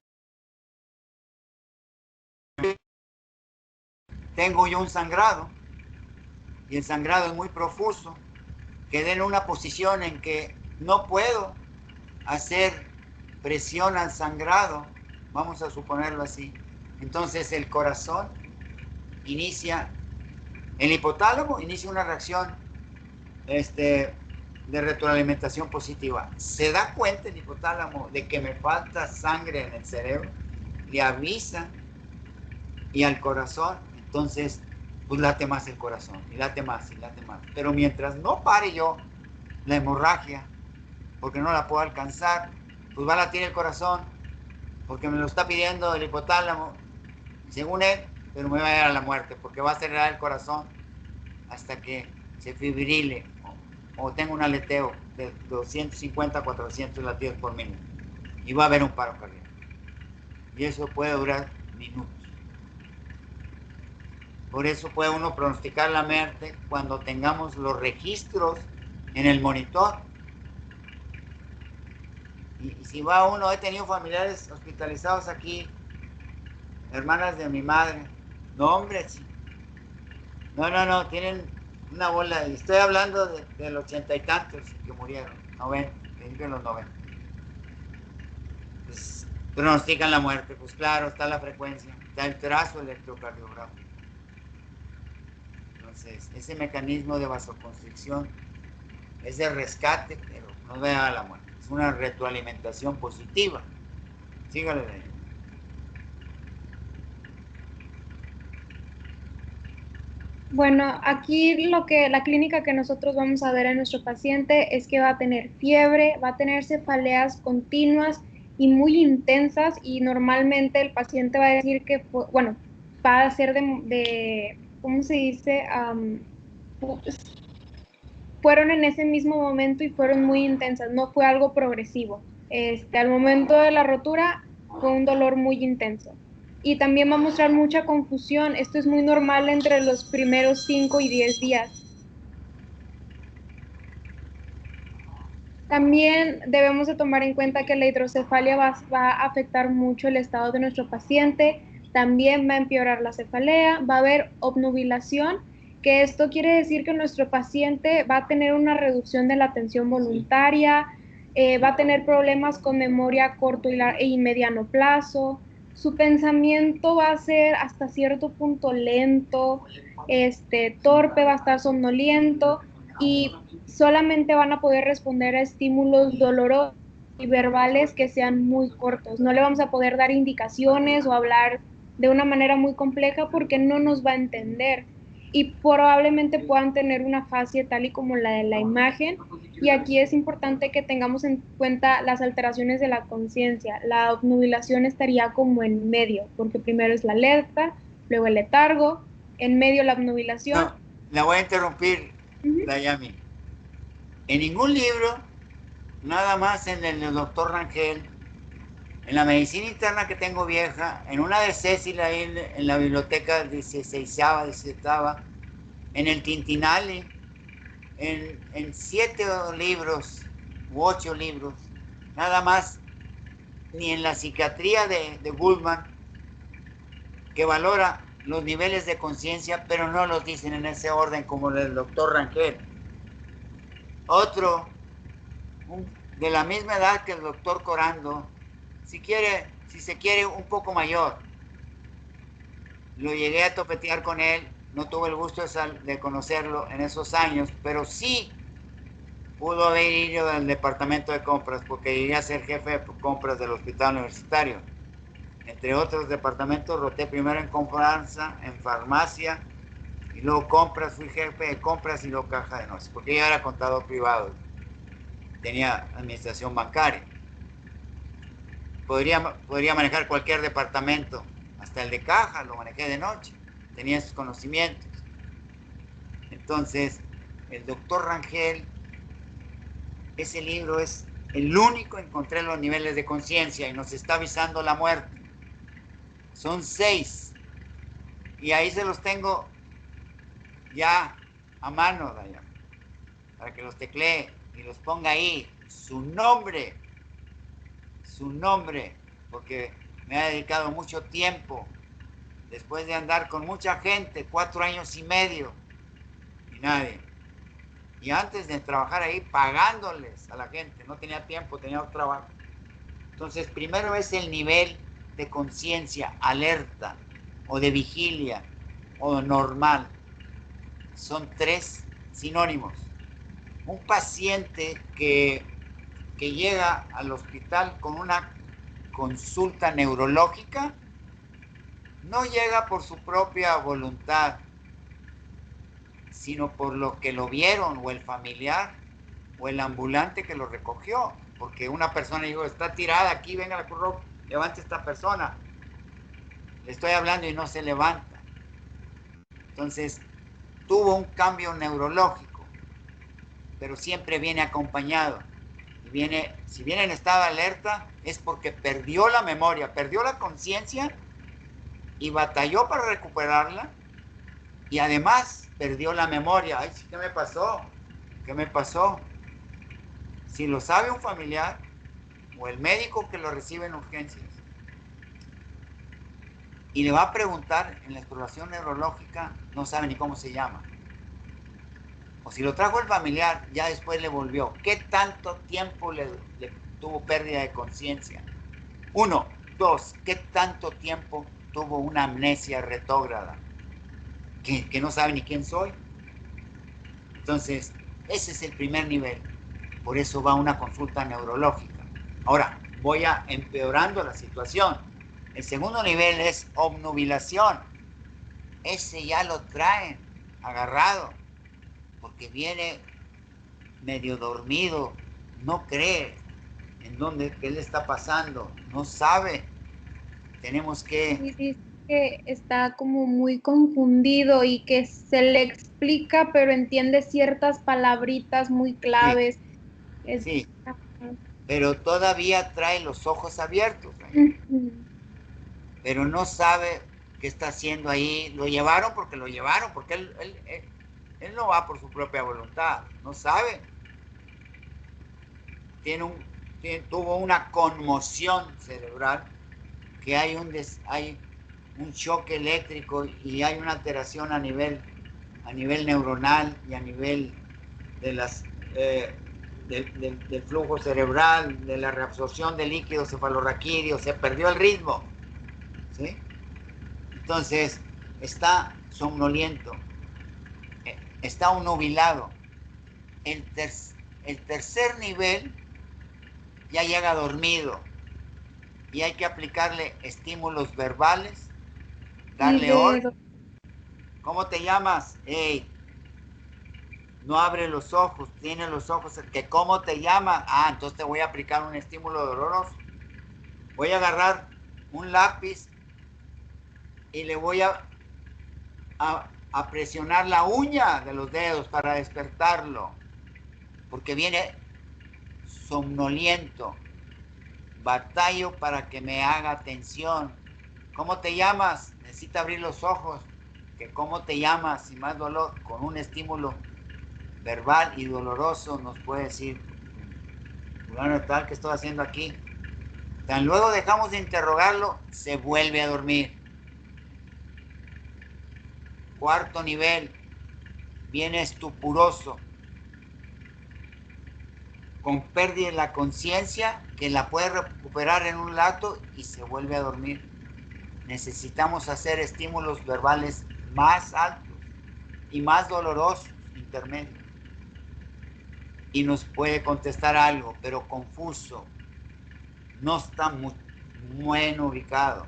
tengo yo un sangrado, y el sangrado es muy profuso, quedé en una posición en que no puedo hacer presión al sangrado, vamos a suponerlo así. Entonces el corazón inicia, el hipotálamo inicia una reacción de retroalimentación positiva. Se da cuenta el hipotálamo de que me falta sangre en el cerebro, le avisa, y al corazón, entonces, pues late más el corazón, y late más, y late más. Pero mientras no pare yo la hemorragia, porque no la puedo alcanzar, pues va a latir el corazón, porque me lo está pidiendo el hipotálamo, según él, pero me va a llevar a la muerte, porque va a acelerar el corazón hasta que se fibrile, o tenga un aleteo de 250 a 400 latidos por minuto, y va a haber un paro cardíaco. Y eso puede durar minutos. Por eso puede uno pronosticar la muerte cuando tengamos los registros en el monitor. Y si va uno, he tenido familiares hospitalizados aquí, hermanas de mi madre. No, hombre, sí. No, tienen una bola. Y estoy hablando de los 80 y tantos que murieron, 90, en los 90. Pues pronostican la muerte, pues claro, está la frecuencia, está el trazo electrocardiograma. Entonces, ese mecanismo de vasoconstricción es de rescate, pero no de a la muerte. Es una retroalimentación positiva. Sígale de ahí. Bueno, aquí la clínica que nosotros vamos a ver a nuestro paciente es que va a tener fiebre, va a tener cefaleas continuas y muy intensas, y normalmente el paciente va a decir que, bueno, va a ser ¿cómo se dice? Pues, fueron en ese mismo momento y fueron muy intensas, no fue algo progresivo. Al momento de la rotura fue un dolor muy intenso. Y también va a mostrar mucha confusión. Esto es muy normal entre los primeros 5 y 10 días. También debemos de tomar en cuenta que la hidrocefalia va a afectar mucho el estado de nuestro paciente. También va a empeorar la cefalea, va a haber obnubilación, que esto quiere decir que nuestro paciente va a tener una reducción de la atención voluntaria, va a tener problemas con memoria a corto y mediano plazo. Su pensamiento va a ser hasta cierto punto lento, torpe, va a estar somnoliento, y solamente van a poder responder a estímulos dolorosos y verbales que sean muy cortos. No le vamos a poder dar indicaciones o hablar de una manera muy compleja porque no nos va a entender, y probablemente puedan tener una afasia tal y como la de la imagen. Y aquí es importante que tengamos en cuenta las alteraciones de la conciencia. La obnubilación estaría como en medio, porque primero es la alerta, luego el letargo, en medio la obnubilación. No, la voy a interrumpir, Dayami. En ningún libro, nada más en el del doctor Rangel, en la medicina interna que tengo vieja, en una de Cecil ahí en la biblioteca 16ª, 17ª, en el Tintinale, en 7 libros u 8 libros, nada más, ni en la psiquiatría de Goldman, que valora los niveles de conciencia, pero no los dicen en ese orden como el del doctor Rangel. Otro, de la misma edad que el doctor Corando, si se quiere, un poco mayor. Lo llegué a topetear con él, no tuve el gusto de conocerlo en esos años, pero sí pudo haber ido al departamento de compras, porque llegué a ser jefe de compras del hospital universitario. Entre otros departamentos, roté primero en compranza, en farmacia, y luego compras, fui jefe de compras y luego caja de noches, porque yo era contador privado, tenía administración bancaria. Podría manejar cualquier departamento, hasta el de caja lo manejé de noche, tenía esos conocimientos. Entonces, el doctor Rangel, ese libro es el único, encontré los niveles de conciencia y nos está avisando la muerte. Son 6, y ahí se los tengo ya a mano, Dayan, para que los teclee y los ponga ahí, su nombre, porque me ha dedicado mucho tiempo después de andar con mucha gente, 4 años y medio, y nadie. Y antes de trabajar ahí, pagándoles a la gente, no tenía tiempo, tenía otro trabajo. Entonces, primero es el nivel de conciencia, alerta, o de vigilia, o normal. Son 3 sinónimos. Un paciente que llega al hospital con una consulta neurológica, no llega por su propia voluntad, sino por lo que lo vieron, o el familiar, o el ambulante que lo recogió. Porque una persona dijo, está tirada aquí, venga la Cruz Roja, levante esta persona. Le estoy hablando y no se levanta. Entonces, tuvo un cambio neurológico, pero siempre viene acompañado. Y viene, si viene en estado de alerta, es porque perdió la memoria, perdió la conciencia y batalló para recuperarla. Y además perdió la memoria. Ay, ¿qué me pasó? ¿Qué me pasó? Si lo sabe un familiar o el médico que lo recibe en urgencias y le va a preguntar en la exploración neurológica, no sabe ni cómo se llama. O si lo trajo el familiar, ya después le volvió. ¿Qué tanto tiempo le tuvo pérdida de conciencia? 1, 2, ¿qué tanto tiempo tuvo una amnesia retrógrada? Que no sabe ni quién soy. Entonces, ese es el primer nivel. Por eso va a una consulta neurológica. Ahora, voy empeorando la situación. El segundo nivel es obnubilación. Ese ya lo traen agarrado, porque viene medio dormido, no cree en dónde, qué le está pasando, no sabe. Tenemos que... Y dice que está como muy confundido y que se le explica, pero entiende ciertas palabritas muy Sí, claves. sí, pero todavía trae los ojos abiertos, pero no sabe qué está haciendo ahí. Lo llevaron, porque él no va por su propia voluntad, no sabe. Tuvo una conmoción cerebral, que hay un choque eléctrico y hay una alteración a nivel neuronal y a nivel de las, del flujo cerebral, de la reabsorción de líquido cefalorraquídeo. Se perdió el ritmo, ¿sí? Entonces, está somnoliento, está obnubilado. El tercer nivel ya llega dormido y hay que aplicarle estímulos verbales, Y darle de orden. ¿Cómo te llamas? Hey, no abre los ojos, tiene los ojos. ¿Cómo te llamas? Ah, entonces te voy a aplicar un estímulo doloroso. Voy a agarrar un lápiz y le voy a presionar la uña de los dedos para despertarlo, porque viene somnoliento. Batallo para que me haga atención. ¿Cómo te llamas? Necesita abrir los ojos. ¿Cómo te llamas? Y más dolor, con un estímulo verbal y doloroso nos puede decir, fulano tal, ¿qué estoy haciendo aquí? Tan luego dejamos de interrogarlo, se vuelve a dormir. Cuarto nivel, viene estupuroso, con pérdida de la conciencia, que la puede recuperar en un rato y se vuelve a dormir. Necesitamos hacer estímulos verbales más altos y más dolorosos, intermedios. Y nos puede contestar algo, pero confuso. No está muy bueno ubicado.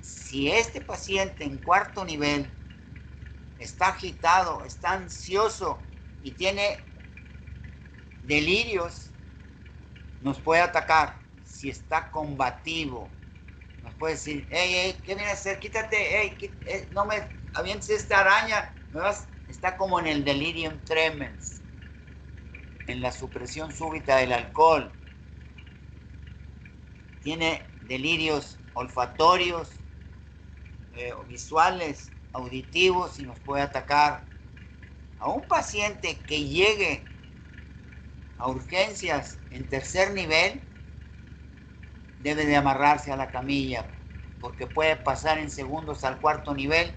Si este paciente en cuarto nivel está agitado, está ansioso y tiene delirios, nos puede atacar. Si está combativo, nos puede decir, hey, ¿qué viene a hacer? Quítate, hey, no me avientes esta araña. Está como en el delirium tremens, en la supresión súbita del alcohol. Tiene delirios olfatorios, visuales, auditivos, y nos puede atacar. A un paciente que llegue a urgencias en tercer nivel, debe de amarrarse a la camilla, porque puede pasar en segundos al cuarto nivel,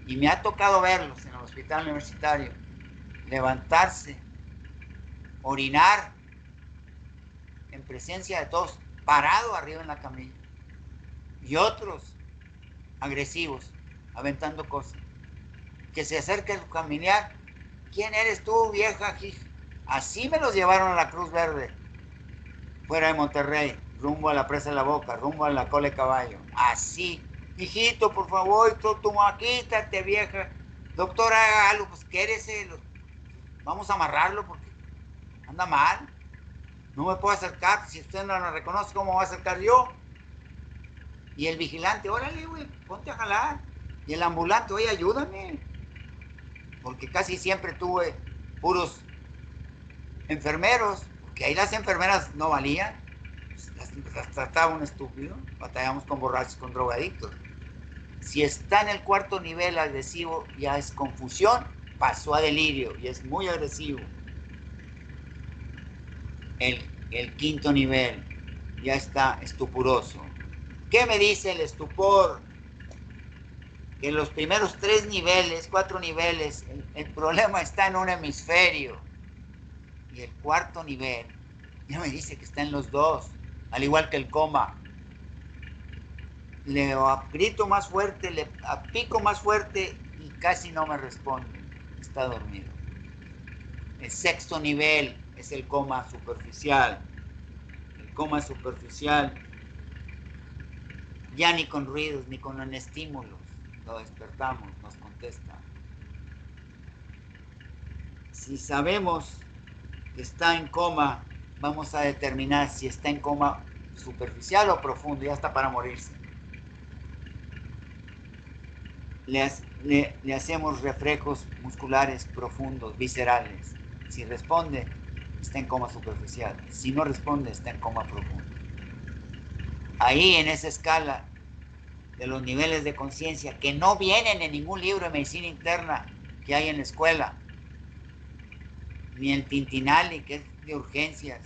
y me ha tocado verlos en el hospital universitario, levantarse, orinar en presencia de todos, parado arriba en la camilla, y otros agresivos, aventando cosas, que se acerca a su familiar. ¿Quién eres tú, vieja? Así me los llevaron a la Cruz Verde, fuera de Monterrey, rumbo a la Presa de la Boca, rumbo a la Cola de Caballo. Así, hijito, por favor, tú quítate, vieja. Doctora, haga algo, pues quédese. Vamos a amarrarlo porque anda mal. No me puedo acercar. Si usted no lo reconoce, ¿cómo me voy a acercar yo? Y el vigilante, órale, güey, ponte a jalar. Y el ambulante, oye, ayúdame. Porque casi siempre tuve puros enfermeros, porque ahí las enfermeras no valían. Las trataba un estúpido. Batallamos con borrachos, con drogadictos. Si está en el cuarto nivel agresivo, ya es confusión, pasó a delirio y es muy agresivo. El quinto nivel ya está estupuroso. ¿Qué me dice el estupor? Que los primeros 3 niveles, 4 niveles, el problema está en un hemisferio. Y el cuarto nivel ya me dice que está en los 2, al igual que el coma. Le grito más fuerte, le pico más fuerte y casi no me responde. Está dormido. El sexto nivel es el coma superficial. El coma superficial, ya ni con ruidos, ni con estímulos, lo despertamos, nos contesta. Si sabemos que está en coma, vamos a determinar si está en coma superficial o profundo, ya está para morirse. Le hacemos reflejos musculares profundos, viscerales. Si responde, está en coma superficial. Si no responde, está en coma profundo. Ahí, en esa escala de los niveles de conciencia, que no vienen en ningún libro de medicina interna que hay en la escuela, ni en Tintinali, que es de urgencias,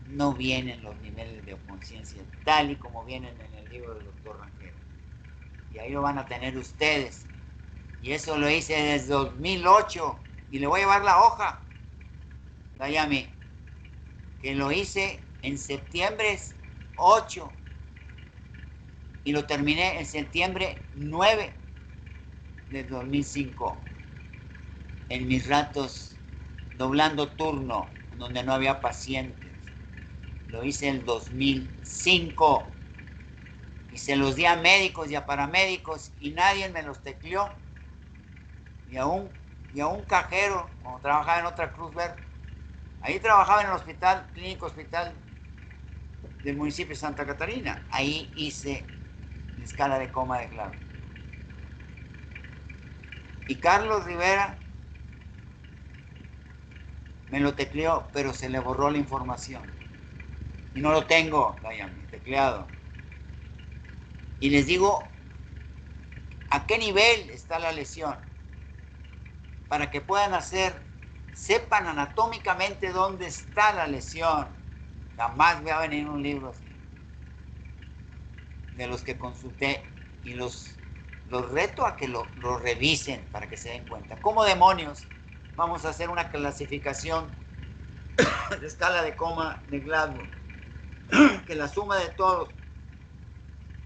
no vienen los niveles de conciencia tal y como vienen en el libro del doctor Rangel. Y ahí lo van a tener ustedes. Y eso lo hice desde 2008. Y le voy a llevar la hoja, Dayami, que lo hice en septiembre 8 y lo terminé en septiembre 9 de 2005, en mis ratos doblando turno, donde no había pacientes. Lo hice en el 2005 y se los di a médicos y a paramédicos y nadie me los tecleó. Y a un cajero, cuando trabajaba en otra Cruz Verde, ahí trabajaba en el hospital, clínico hospital del municipio de Santa Catarina. Ahí hice la escala de coma de Glaser. Y Carlos Rivera me lo tecleó, pero se le borró la información. Y no lo tengo, Dayami, tecleado. Y les digo a qué nivel está la lesión, para que puedan sepan anatómicamente dónde está la lesión. Jamás me va a venir un libro así, de los que consulté, y los reto a que lo revisen para que se den cuenta. ¿Cómo demonios vamos a hacer una clasificación de escala de coma de Glasgow? Que la suma de todos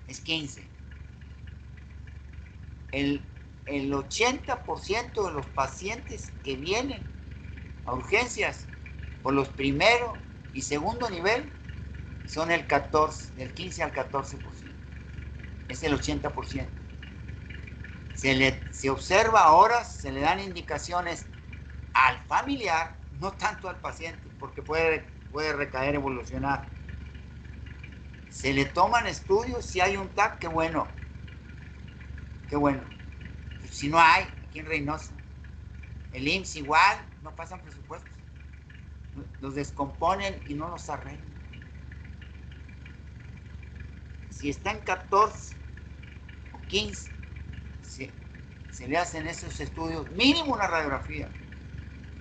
es 15. El 80% de los pacientes que vienen a urgencias por los primero y segundo nivel son del 15 al 14%. Es el 80%. Se observa ahora, se le dan indicaciones al familiar, no tanto al paciente, porque puede recaer, evolucionar. Se le toman estudios, si hay un TAC, qué bueno. Qué bueno. Si no hay, aquí en Reynosa. El IMSS igual, no pasan presupuestos. Los descomponen y no los arreglan. Si está en 14 o 15, se le hacen esos estudios, mínimo una radiografía,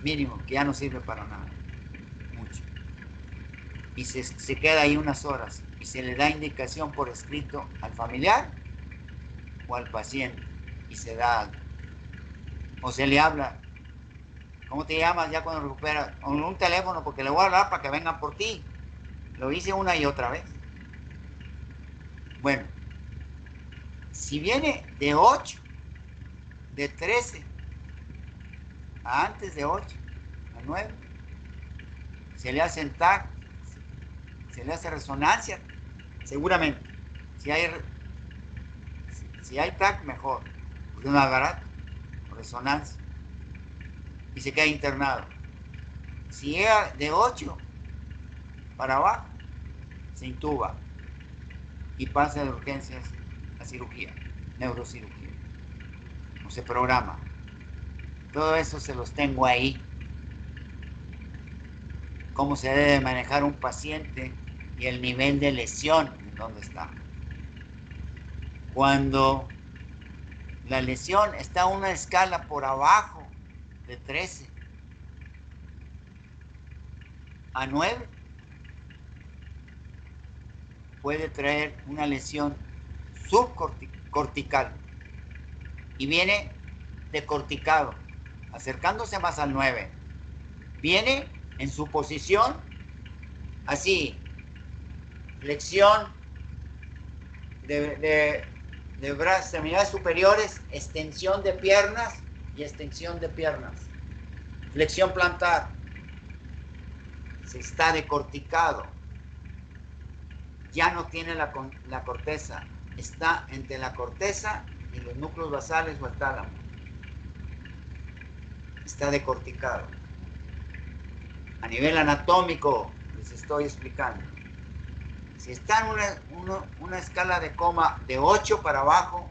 mínimo, que ya no sirve para nada, mucho. y se queda ahí unas horas y se le da indicación por escrito al familiar o al paciente y se da algo. O se le habla, ¿cómo te llamas? Ya cuando recupera, con un teléfono, porque le voy a hablar para que vengan por ti. Lo hice una y otra vez. Bueno, si viene de 8, de 13, a antes de 8, a 9, se le hace TAC, se le hace resonancia, seguramente. Si hay TAC, mejor, porque es más barato, resonancia, y se queda internado. Si llega de 8 para abajo, se intuba y pasa de urgencias a cirugía, neurocirugía, o se programa. Todo eso se los tengo ahí. Cómo se debe manejar un paciente y el nivel de lesión en donde está. Cuando la lesión está a una escala por abajo de 13 a 9, puede traer una lesión subcortical y viene decorticado, acercándose más al 9. Viene en su posición así, flexión de brazos, extremidades superiores, extensión de piernas y extensión de piernas, flexión plantar, se está decorticado, ya no tiene la corteza, está entre la corteza y los núcleos basales o el tálamo, está decorticado. A nivel anatómico les estoy explicando. Si está en una escala de coma de 8 para abajo,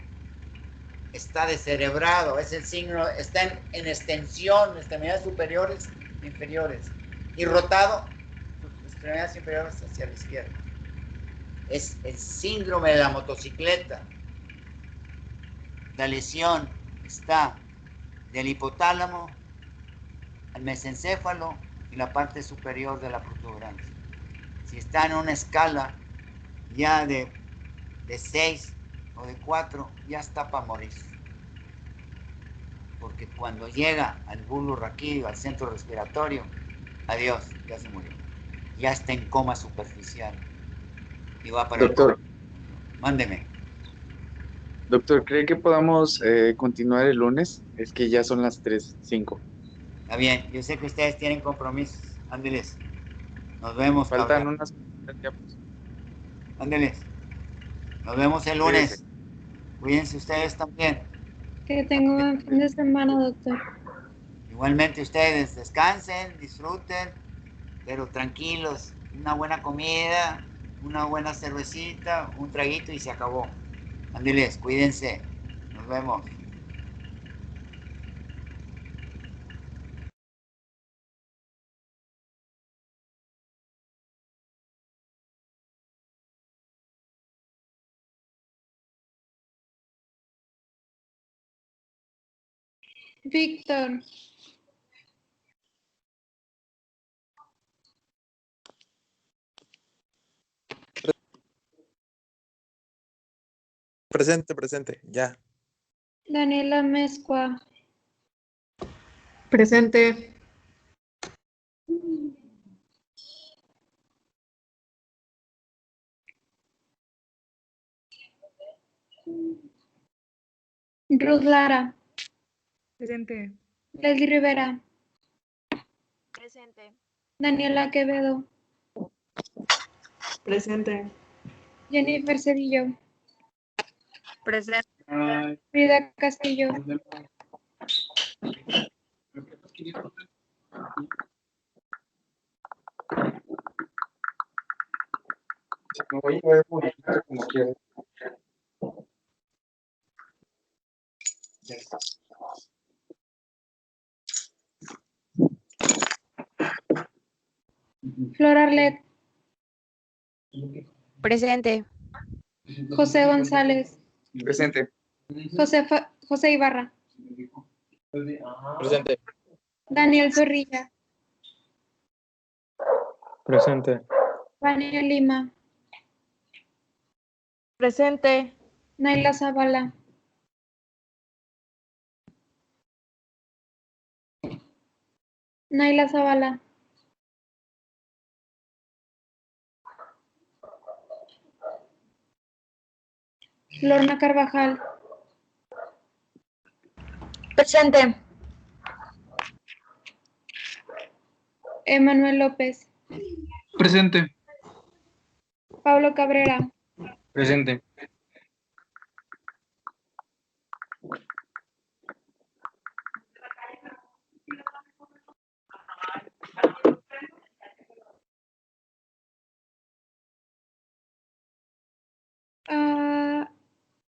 está descerebrado, es el signo, está en extensión, extremidades superiores e inferiores, y rotado, sus extremidades inferiores hacia la izquierda. Es el síndrome de la motocicleta. La lesión está del hipotálamo al mesencéfalo y la parte superior de la protuberancia. Si está en una escala ya de 6 o de 4, ya está para morir. Porque cuando llega al bulbo raquídeo, al centro respiratorio, adiós, ya se murió. Ya está en coma superficial. Y va para Doctor. Mándeme. Doctor, ¿cree que podamos continuar el lunes? Es que ya son las 3:05. Está bien, yo sé que ustedes tienen compromisos. Ándeles. Nos vemos, Faltan cabrón. unas tiempos. Ándeles. Nos vemos el lunes. Cuídense ustedes también. Que tenga un buen fin de semana, doctor. Igualmente ustedes, descansen, disfruten, pero tranquilos. Una buena comida, una buena cervecita, un traguito y se acabó. Ándeles, cuídense. Nos vemos. Víctor. Presente, ya. Daniela Mezcua. Presente. Ruth Lara. Presente. Leslie Rivera. Presente. Daniela Quevedo. Presente. Jennifer Cedillo. Presente. Frida Castillo. Me voy a poder publicar como quiera. Ya está. Flor Arlet. Presente. José González. Presente. José Ibarra. Presente. Daniel Zorrilla. Presente. Vania Lima, Presente. Naila Zavala, Naila Zavala, Lorna Carvajal, Presente. Emanuel López, Presente. Pablo Cabrera, Presente.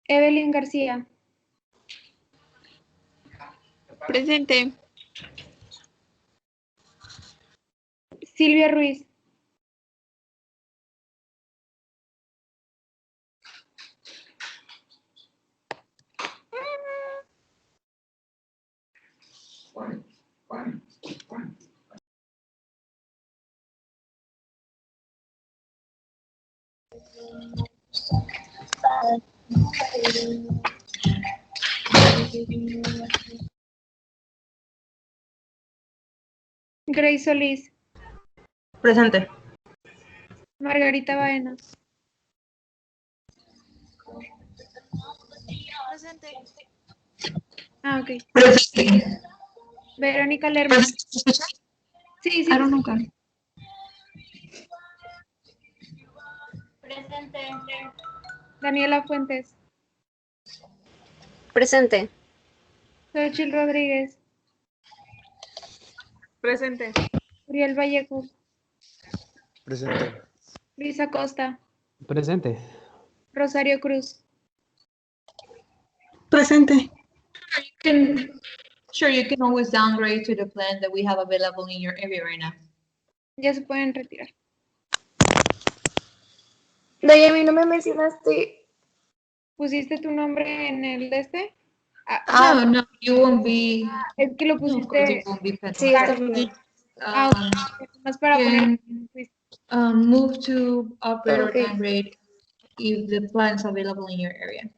Evelyn García, Presente. Silvia Ruiz, Grace Solís, Presente. Margarita Baena, Presente. ok, Presente. Verónica Lerma, sí, I don't know. Presente. Daniela Fuentes, Presente. Xochitl Rodríguez, Presente. Uriel Vallejo, Presente. Luis Acosta, Presente. Rosario Cruz, Presente. Sure, you can always downgrade to the plan that we have available in your area right now. ya se pueden retirar. Dayami, no me mencionaste. ¿Pusiste tu nombre en el de este? No, you won't be. Es que lo No, of course you pusiste won't be Sí, está bien. más para poner. Move to operator Okay. downgrade if the plan is available in your area.